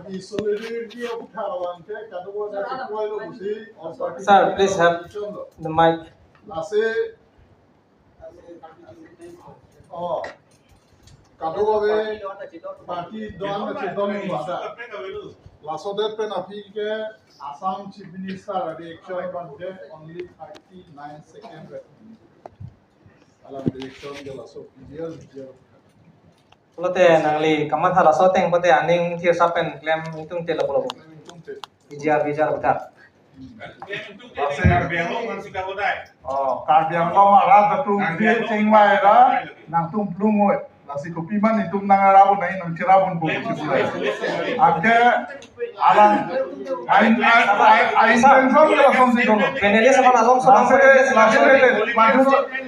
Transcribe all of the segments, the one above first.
Sir, please have the mic. Lasodet pen apike Assam Chief Minister election banke only 39 seconds. Alam election de laso video. Lote nangli kamatha lasoteng pote aning tier sapen claim itung tela polo. Bijar betar. Karbiang lo marat betul dia cengmai ra nang tum plungoy. Nasi kopi man itu nangarabun naik nang cirabun bu. Angke alang ain tension ke langsung sih dulu. Penelia sama nalong sama langsung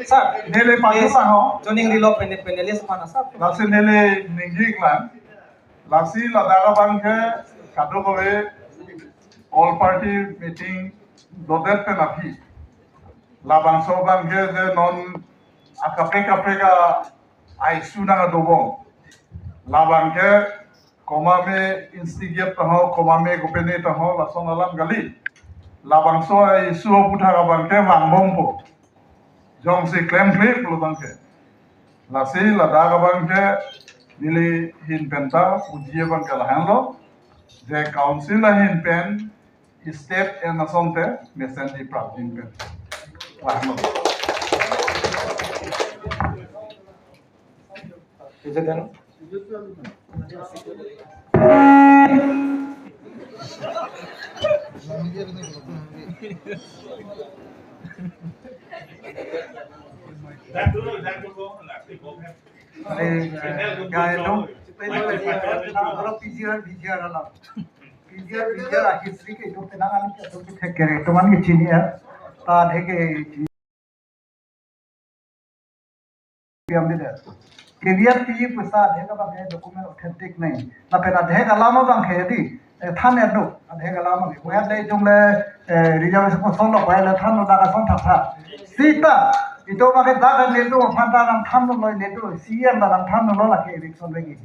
sir nele pagi sah joining rilo penelia sama nasab. Langsung nele ninggik lan. Langsung ladaga bangke kado kowe all party meeting dodet pe napi. Labang so bangke je non akapeka ai sudah dobong labang ke komame instigate taho komame gopene taho lasong alam gali labang so ai suho putra labang ke wangbong po jong si claim pulo bang ke lasi lada labang ke nili hin penta ujiye bang ke lahan lo je council hin pen state en asonte mesendi prapin pen lahan lo. Is it done? Kiriat pi pusat he ka bang document authentic nahi na pera de alama bang khedi than edu de alama ko ya dei jumle reservation ko solo ko la than da ka son tha sita ito ma ke da ka nedu phanda nam than no loi nedu cm da nam than no la ke election regi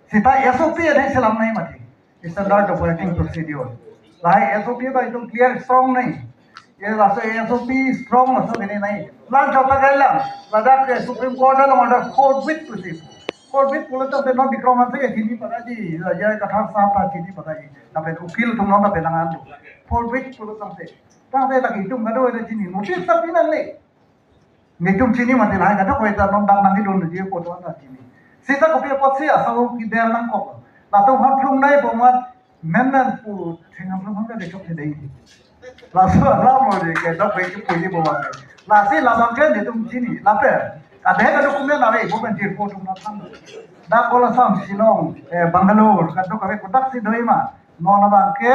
sita sop de selam nahi mati standard operating procedure lai sop ba itu clear strong nahi ये राष्ट्रीय SOP strong मसो देने नहीं launch होता गया लद्दाख के supreme court ने order court with police तो बेनो डिक्रोमेंट से हिंदी पता जी ये कथा साफ था हिंदी पता जी तबे उकील तुम लोग तबे नंगान दो कोर्ट विद पुलिस से ताबे लगी तुम गदो ये चिनी नोटिस तक नहीं ले नितुम चिनी मत लाए गदो कोई तो नोट दांग नहीं दोन जी कोर्ट वाला चिनी सीधा कॉपी पछी आसाओ की देर नंग को लातो हम फ्लुम नहीं बोमत मेनन पु थिंगम फ्लुम का देखो थे देई langsung lama je ke dak baik puji bawa ke lasi labang ke itu sini lape ada ke dokumen nawe bukan dirpo tum na tham da kola sam Shillong Bangalore kado kawe kotak si doi ma non abang ke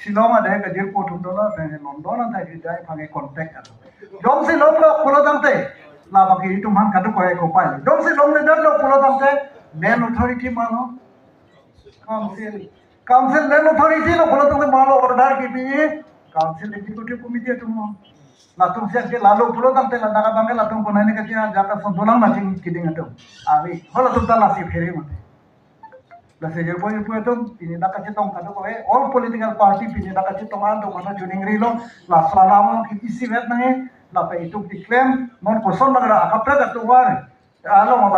Shillong ada ke dirpo tum dola London ada ke jai phage contact karo jom si lom lo kola damte labang ke itu man kado kawe ko pai jom si lom le dot lo kola damte main authority mano council main authority lo kola damte malo order ki bi Council Executive Committee itu mau, latung siapa ke lalu pulau tamte lada bangke latung konani kerja jaka sontolang macam kidding itu, awi, kalau tuh tanah si ferry mati, lasi jerpo itu ini dah kasih tong kado kowe, all political party ini dah kasih tongan tuh mana juning rilo, lah selama isi wet nange, lah itu diklaim, non kosong negara akapra katu war, alo mau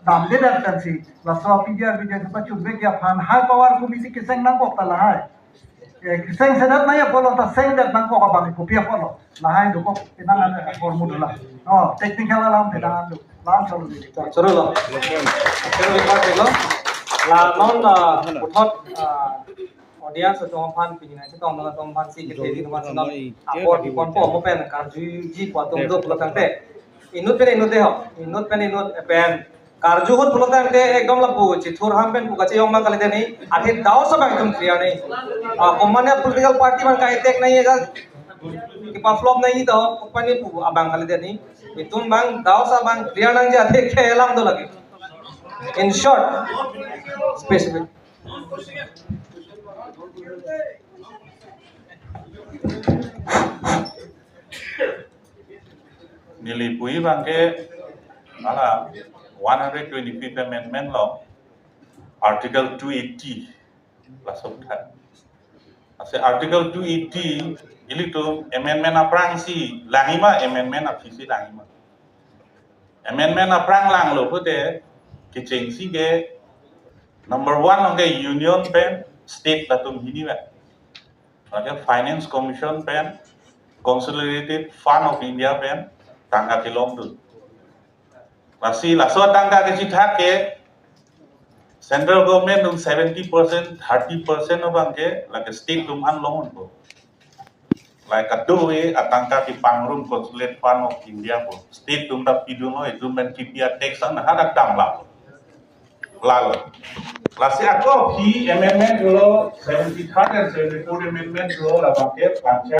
damle dah kansi, lah soal pijar sebab cubek ya fan high power komisi kiseng nang kok talah hai. Seng senat naya polo ta seng dat nang ko kabang ko pia polo lahai do ko pinangan formula oh technical alam pinangan do lam solo di Suru lo. Suru record lo. La non uthot audience to phan pin na chong na tom phan si ke teri no man non apor di kon po mo pen kar ji po tom do plo tang te inut pen inut pen Karju hut pulau tang te ekdom lapu cithur hampen buka ceyong mang kali deni akhir daw sa bang tum clear nahi komanya political party man kai tek nahi ega kipa flop nahi to kompani pu abang kali deni itum bang daw sa bang clear nang ja tek khelam do lagi in short specific nilipui bangke malah 125th Amendment Law, Article 280, la sobta ase article 280 ilitum amendment aprang si langima amendment apisi langima amendment aprang lang lo pute kiceng si ge number 1 onge union pen state datum hini ba okay finance commission pen consolidated fund of india pen tangga tilong tu lasi laso tangga ke cithak ke central government 70% 30% of angke like state tum an long ko like adoe atangka ti pangrum consulate fund of india po state tum da pidung oi tum men kipia tax an hadak dam la lalo lasi ako hi amendment lo 73 and 74 amendment lo la bangke